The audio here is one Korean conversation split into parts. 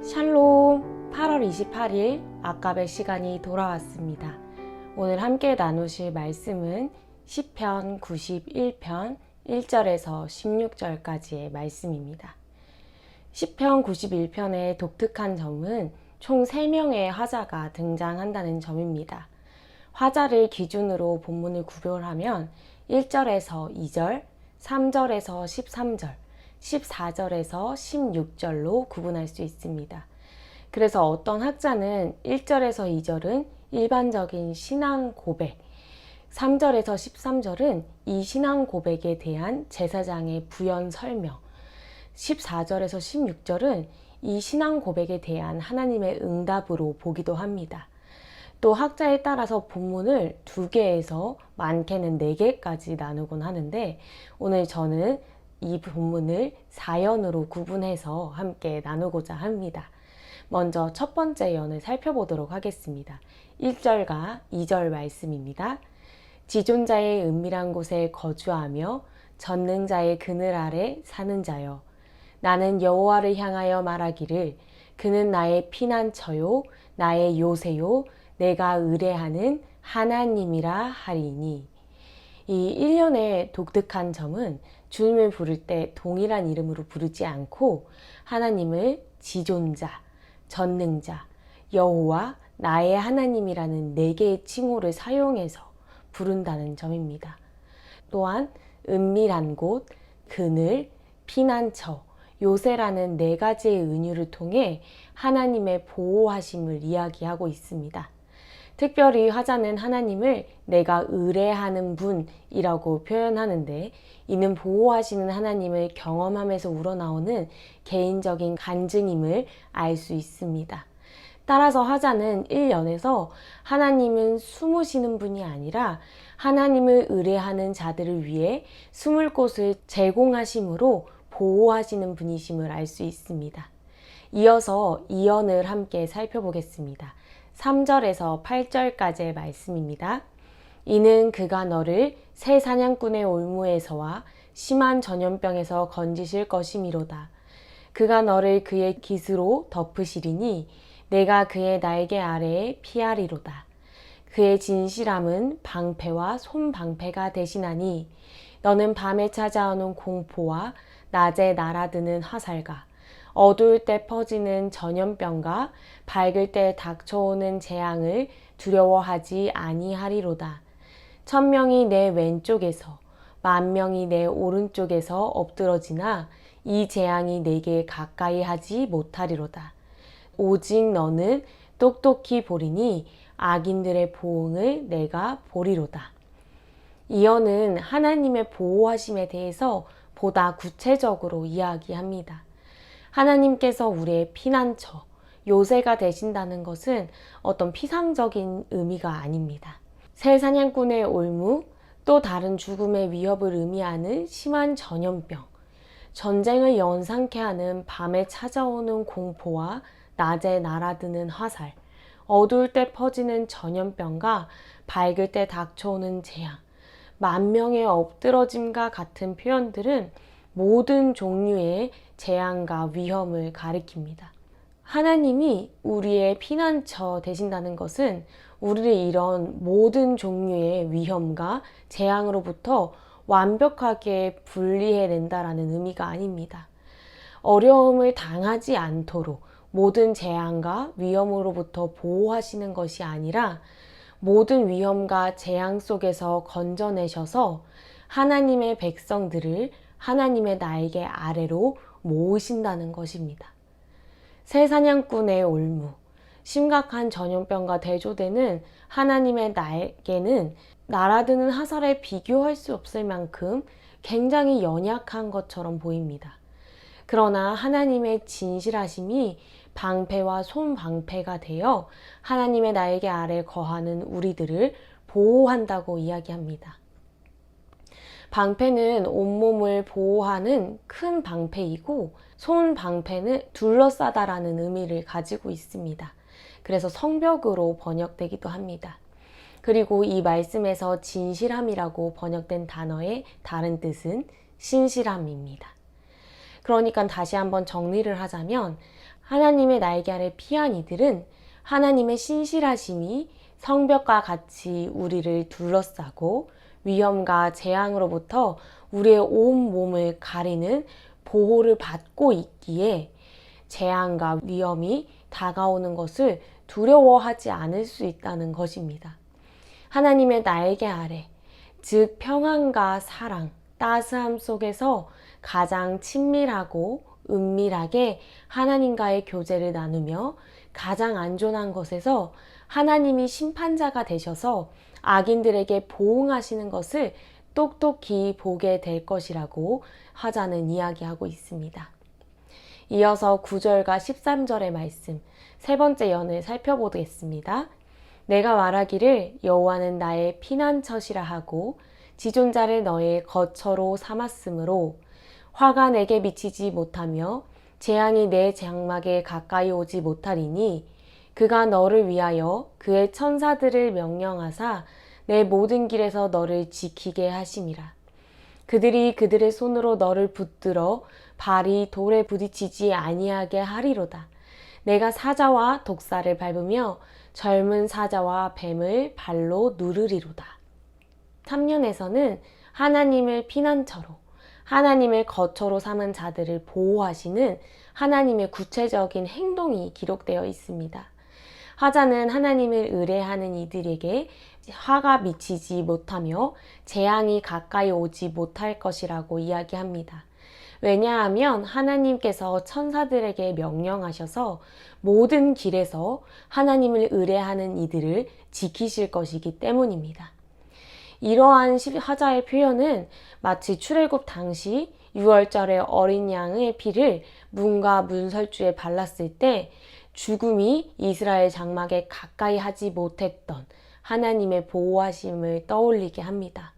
샬롬. 8월 28일 아깝의 시간이 돌아왔습니다. 오늘 함께 나누실 말씀은 시편 91편 1절에서 16절까지의 말씀입니다. 시편 91편의 독특한 점은 총 3명의 화자가 등장한다는 점입니다. 화자를 기준으로 본문을 구별하면 1절에서 2절, 3절에서 13절, 14절에서 16절로 구분할 수 있습니다. 그래서 어떤 학자는 1절에서 2절은 일반적인 신앙 고백, 3절에서 13절은 이 신앙 고백에 대한 제사장의 부연 설명, 14절에서 16절은 이 신앙 고백에 대한 하나님의 응답으로 보기도 합니다. 또 학자에 따라서 본문을 2개에서 많게는 4개까지 나누곤 하는데, 오늘 저는 이 본문을 4연으로 구분해서 함께 나누고자 합니다. 먼저 첫 번째 연을 살펴보도록 하겠습니다. 1절과 2절 말씀입니다. 지존자의 은밀한 곳에 거주하며 전능자의 그늘 아래 사는 자여, 나는 여호와를 향하여 말하기를 그는 나의 피난처요 나의 요새요 내가 의뢰하는 하나님이라 하리니. 이 1년의 독특한 점은 주님을 부를 때 동일한 이름으로 부르지 않고 하나님을 지존자, 전능자, 여호와, 나의 하나님이라는 4개의 칭호를 사용해서 부른다는 점입니다. 또한 은밀한 곳, 그늘, 피난처, 요새라는 4가지의 은유를 통해 하나님의 보호하심을 이야기하고 있습니다. 특별히 화자는 하나님을 내가 의뢰하는 분이라고 표현하는데, 이는 보호하시는 하나님을 경험하면서 우러나오는 개인적인 간증임을 알 수 있습니다. 따라서 화자는 1년에서 하나님은 숨으시는 분이 아니라 하나님을 의뢰하는 자들을 위해 숨을 곳을 제공하심으로 보호하시는 분이심을 알 수 있습니다. 이어서 2연을 함께 살펴보겠습니다. 3절에서 8절까지의 말씀입니다. 이는 그가 너를 새 사냥꾼의 올무에서와 심한 전염병에서 건지실 것이미로다. 그가 너를 그의 깃으로 덮으시리니 내가 그의 날개 아래에 피하리로다. 그의 진실함은 방패와 손방패가 되시나니 너는 밤에 찾아오는 공포와 낮에 날아드는 화살과 어두울 때 퍼지는 전염병과 밝을 때 닥쳐오는 재앙을 두려워하지 아니하리로다. 1000명이 내 왼쪽에서 10,000명이 내 오른쪽에서 엎드러지나 이 재앙이 내게 가까이 하지 못하리로다. 오직 너는 똑똑히 보리니 악인들의 보응을 내가 보리로다. 이어는 하나님의 보호하심에 대해서 보다 구체적으로 이야기합니다. 하나님께서 우리의 피난처, 요새가 되신다는 것은 어떤 피상적인 의미가 아닙니다. 새 사냥꾼의 올무, 또 다른 죽음의 위협을 의미하는 심한 전염병, 전쟁을 연상케 하는 밤에 찾아오는 공포와 낮에 날아드는 화살, 어두울 때 퍼지는 전염병과 밝을 때 닥쳐오는 재앙, 10,000명의 엎드러짐과 같은 표현들은 모든 종류의 재앙과 위험을 가리킵니다. 하나님이 우리의 피난처 되신다는 것은 우리를 이런 모든 종류의 위험과 재앙으로부터 완벽하게 분리해낸다라는 의미가 아닙니다. 어려움을 당하지 않도록 모든 재앙과 위험으로부터 보호하시는 것이 아니라 모든 위험과 재앙 속에서 건져내셔서 하나님의 백성들을 하나님의 날개 아래로 모으신다는 것입니다. 새 사냥꾼의 올무, 심각한 전염병과 대조되는 하나님의 날개는 날아드는 화살에 비교할 수 없을 만큼 굉장히 연약한 것처럼 보입니다. 그러나 하나님의 진실하심이 방패와 손방패가 되어 하나님의 날개 아래 거하는 우리들을 보호한다고 이야기합니다. 방패는 온몸을 보호하는 큰 방패이고, 손방패는 둘러싸다라는 의미를 가지고 있습니다. 그래서 성벽으로 번역되기도 합니다. 그리고 이 말씀에서 진실함이라고 번역된 단어의 다른 뜻은 신실함입니다. 그러니까 다시 한번 정리를 하자면, 하나님의 날개 아래 피한 이들은 하나님의 신실하심이 성벽과 같이 우리를 둘러싸고 위험과 재앙으로부터 우리의 온 몸을 가리는 보호를 받고 있기에 재앙과 위험이 다가오는 것을 두려워하지 않을 수 있다는 것입니다. 하나님의 날개 아래, 즉 평안과 사랑, 따스함 속에서 가장 친밀하고 은밀하게 하나님과의 교제를 나누며 가장 안전한 것에서 하나님이 심판자가 되셔서 악인들에게 보응하시는 것을 똑똑히 보게 될 것이라고 화자는 이야기하고 있습니다. 이어서 9절과 13절의 말씀, 세 번째 연을 살펴보겠습니다. 내가 말하기를 여호와는 나의 피난처시라 하고 지존자를 너의 거처로 삼았으므로 화가 내게 미치지 못하며 재앙이 내 장막에 가까이 오지 못하리니 그가 너를 위하여 그의 천사들을 명령하사 내 모든 길에서 너를 지키게 하심이라. 그들이 그들의 손으로 너를 붙들어 발이 돌에 부딪히지 아니하게 하리로다. 내가 사자와 독사를 밟으며 젊은 사자와 뱀을 발로 누르리로다. 3년에서는 하나님을 피난처로, 하나님을 거처로 삼은 자들을 보호하시는 하나님의 구체적인 행동이 기록되어 있습니다. 화자는 하나님을 의뢰하는 이들에게 화가 미치지 못하며 재앙이 가까이 오지 못할 것이라고 이야기합니다. 왜냐하면 하나님께서 천사들에게 명령하셔서 모든 길에서 하나님을 의뢰하는 이들을 지키실 것이기 때문입니다. 이러한 화자의 표현은 마치 출애굽 당시 6월절의 어린 양의 피를 문과 문설주에 발랐을 때 죽음이 이스라엘 장막에 가까이 하지 못했던 하나님의 보호하심을 떠올리게 합니다.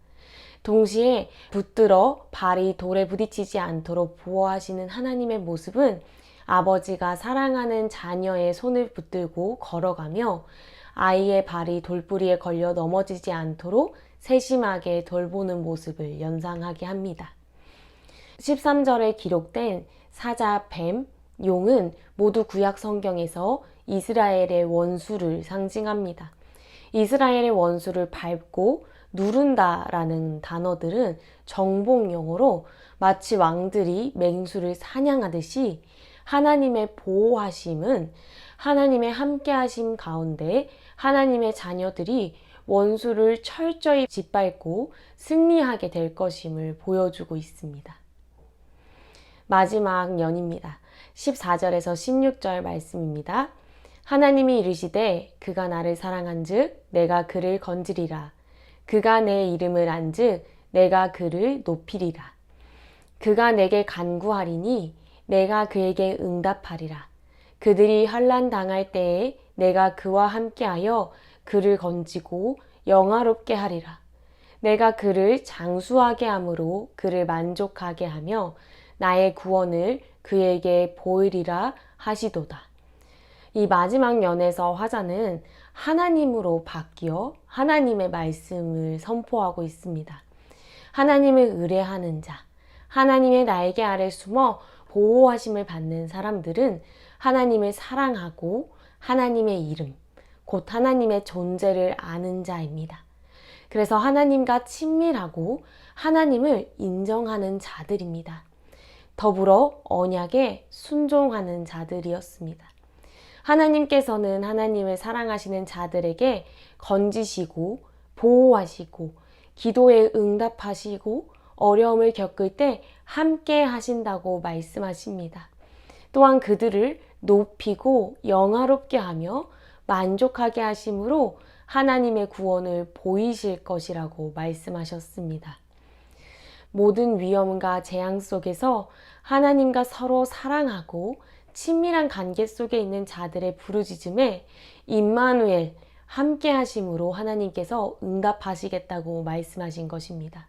동시에 붙들어 발이 돌에 부딪히지 않도록 보호하시는 하나님의 모습은 아버지가 사랑하는 자녀의 손을 붙들고 걸어가며 아이의 발이 돌부리에 걸려 넘어지지 않도록 세심하게 돌보는 모습을 연상하게 합니다. 13절에 기록된 사자, 뱀, 용은 모두 구약 성경에서 이스라엘의 원수를 상징합니다. 이스라엘의 원수를 밟고 누른다라는 단어들은 정복용어로 마치 왕들이 맹수를 사냥하듯이 하나님의 보호하심은 하나님의 함께하심 가운데 하나님의 자녀들이 원수를 철저히 짓밟고 승리하게 될 것임을 보여주고 있습니다. 마지막 연입니다. 14절에서 16절 말씀입니다. 하나님이 이르시되 그가 나를 사랑한즉 내가 그를 건지리라. 그가 내 이름을 안즉 내가 그를 높이리라. 그가 내게 간구하리니 내가 그에게 응답하리라. 그들이 환난 당할 때에 내가 그와 함께하여 그를 건지고 영화롭게 하리라. 내가 그를 장수하게 함으로 그를 만족하게 하며 나의 구원을 그에게 보이리라 하시도다. 이 마지막 연에서 화자는 하나님으로 바뀌어 하나님의 말씀을 선포하고 있습니다. 하나님을 의뢰하는 자, 하나님의 날개 아래 숨어 보호하심을 받는 사람들은 하나님을 사랑하고 하나님의 이름, 곧 하나님의 존재를 아는 자입니다. 그래서 하나님과 친밀하고 하나님을 인정하는 자들입니다. 더불어 언약에 순종하는 자들이었습니다. 하나님께서는 하나님을 사랑하시는 자들에게 건지시고 보호하시고 기도에 응답하시고 어려움을 겪을 때 함께 하신다고 말씀하십니다. 또한 그들을 높이고 영화롭게 하며 만족하게 하심으로 하나님의 구원을 보이실 것이라고 말씀하셨습니다. 모든 위험과 재앙 속에서 하나님과 서로 사랑하고 친밀한 관계 속에 있는 자들의 부르짖음에 임마누엘 함께 하심으로 하나님께서 응답하시겠다고 말씀하신 것입니다.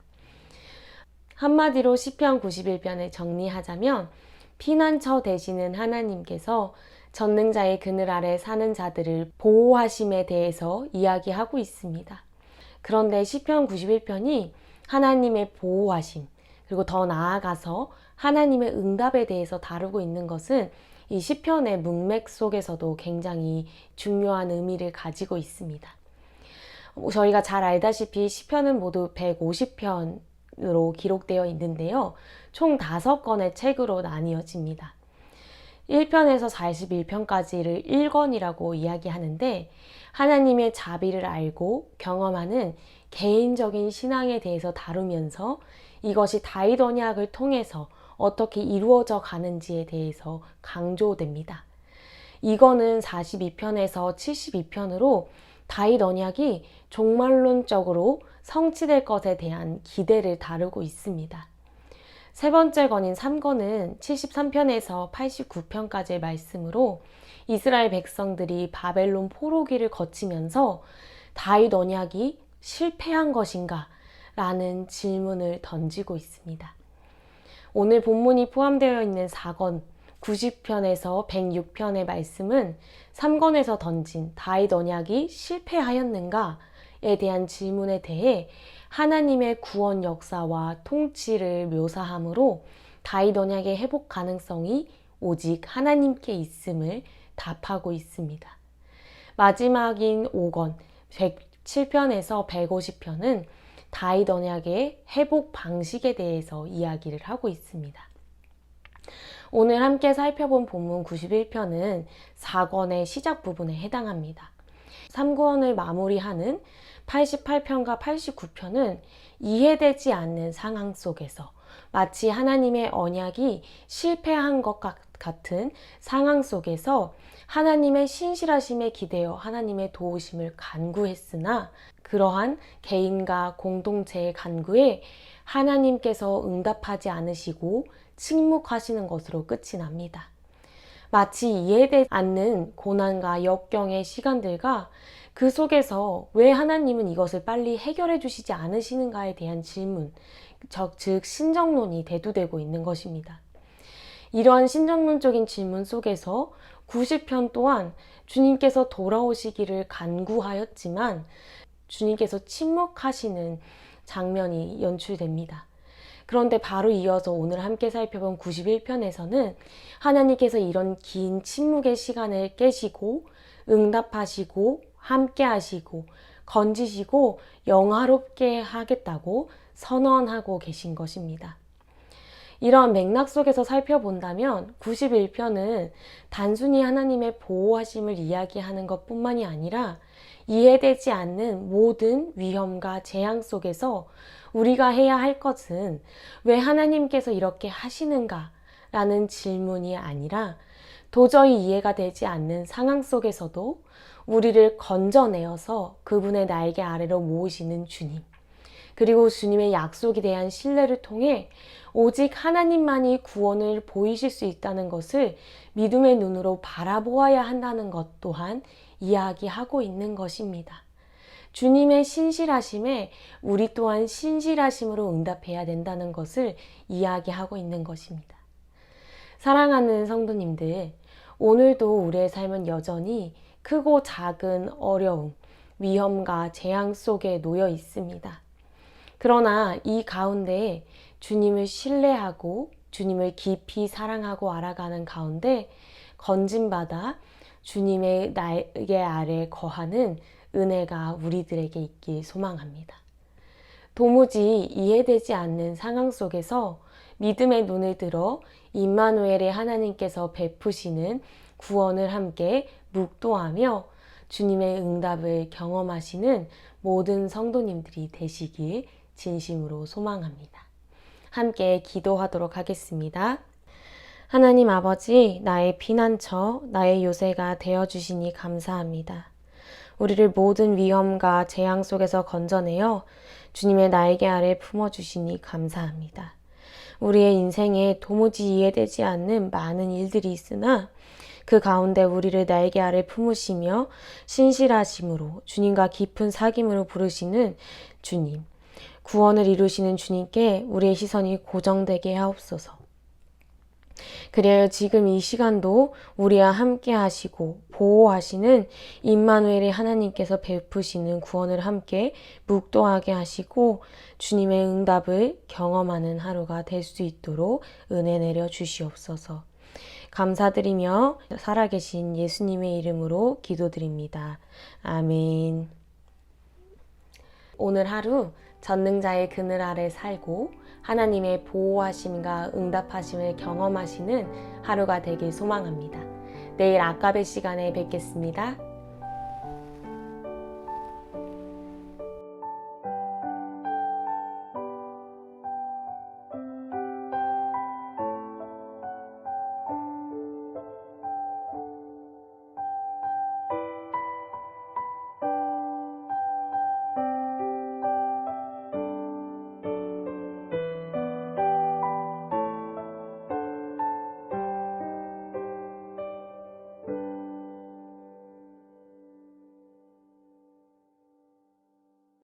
한마디로 시편 91편을 정리하자면 피난처 되시는 하나님께서 전능자의 그늘 아래 사는 자들을 보호하심에 대해서 이야기하고 있습니다. 그런데 시편 91편이 하나님의 보호하심, 그리고 더 나아가서 하나님의 응답에 대해서 다루고 있는 것은 이 시편의 문맥 속에서도 굉장히 중요한 의미를 가지고 있습니다. 저희가 잘 알다시피 시편은 모두 150편으로 기록되어 있는데요. 총 5권의 책으로 나뉘어집니다. 1편에서 41편까지를 1권이라고 이야기하는데 하나님의 자비를 알고 경험하는 개인적인 신앙에 대해서 다루면서 이것이 다윗 언약을 통해서 어떻게 이루어져 가는지에 대해서 강조됩니다. 이거는 42편에서 72편으로 다윗 언약이 종말론적으로 성취될 것에 대한 기대를 다루고 있습니다. 세 번째 권인 3권은 73편에서 89편까지의 말씀으로 이스라엘 백성들이 바벨론 포로기를 거치면서 다윗 언약이 실패한 것인가? 라는 질문을 던지고 있습니다. 오늘 본문이 포함되어 있는 4권 90편에서 106편의 말씀은 3권에서 던진 다윗 언약이 실패하였는가에 대한 질문에 대해 하나님의 구원 역사와 통치를 묘사하므로 다윗 언약의 회복 가능성이 오직 하나님께 있음을 답하고 있습니다. 마지막인 5권 107편에서 150편은 다윗 언약의 회복 방식에 대해서 이야기를 하고 있습니다. 오늘 함께 살펴본 본문 91편은 4권의 시작 부분에 해당합니다. 3권을 마무리하는 88편과 89편은 이해되지 않는 상황 속에서 마치 하나님의 언약이 실패한 것 같은 상황 속에서 하나님의 신실하심에 기대어 하나님의 도우심을 간구했으나 그러한 개인과 공동체의 간구에 하나님께서 응답하지 않으시고 침묵하시는 것으로 끝이 납니다. 마치 이해되지 않는 고난과 역경의 시간들과 그 속에서 왜 하나님은 이것을 빨리 해결해 주시지 않으시는가에 대한 질문, 즉 신정론이 대두되고 있는 것입니다. 이러한 신정론적인 질문 속에서 90편 또한 주님께서 돌아오시기를 간구하였지만 주님께서 침묵하시는 장면이 연출됩니다. 그런데 바로 이어서 오늘 함께 살펴본 91편에서는 하나님께서 이런 긴 침묵의 시간을 깨시고 응답하시고 함께 하시고 건지시고 영화롭게 하겠다고 선언하고 계신 것입니다. 이런 맥락 속에서 살펴본다면 91편은 단순히 하나님의 보호하심을 이야기하는 것뿐만이 아니라 이해되지 않는 모든 위험과 재앙 속에서 우리가 해야 할 것은 왜 하나님께서 이렇게 하시는가? 라는 질문이 아니라 도저히 이해가 되지 않는 상황 속에서도 우리를 건져내어서 그분의 날개 아래로 모으시는 주님, 그리고 주님의 약속에 대한 신뢰를 통해 오직 하나님만이 구원을 보이실 수 있다는 것을 믿음의 눈으로 바라보아야 한다는 것 또한 이야기하고 있는 것입니다. 주님의 신실하심에 우리 또한 신실하심으로 응답해야 된다는 것을 이야기하고 있는 것입니다. 사랑하는 성도님들, 오늘도 우리의 삶은 여전히 크고 작은 어려움, 위험과 재앙 속에 놓여 있습니다. 그러나 이 가운데 주님을 신뢰하고 주님을 깊이 사랑하고 알아가는 가운데 건진받아 주님의 날개 아래 거하는 은혜가 우리들에게 있길 소망합니다. 도무지 이해되지 않는 상황 속에서 믿음의 눈을 들어 임마누엘의 하나님께서 베푸시는 구원을 함께 묵도하며 주님의 응답을 경험하시는 모든 성도님들이 되시길 진심으로 소망합니다. 함께 기도하도록 하겠습니다. 하나님 아버지, 나의 피난처, 나의 요새가 되어주시니 감사합니다. 우리를 모든 위험과 재앙 속에서 건져내어 주님의 날개 아래 품어주시니 감사합니다. 우리의 인생에 도무지 이해되지 않는 많은 일들이 있으나 그 가운데 우리를 날개 아래 품으시며 신실하심으로 주님과 깊은 사귐으로 부르시는 주님, 구원을 이루시는 주님께 우리의 시선이 고정되게 하옵소서. 그래야 지금 이 시간도 우리와 함께 하시고 보호하시는 임마누엘의 하나님께서 베푸시는 구원을 함께 묵도하게 하시고 주님의 응답을 경험하는 하루가 될 수 있도록 은혜 내려 주시옵소서. 감사드리며 살아계신 예수님의 이름으로 기도드립니다. 아멘. 오늘 하루 전능자의 그늘 아래 살고 하나님의 보호하심과 응답하심을 경험하시는 하루가 되길 소망합니다. 내일 아까베 시간에 뵙겠습니다.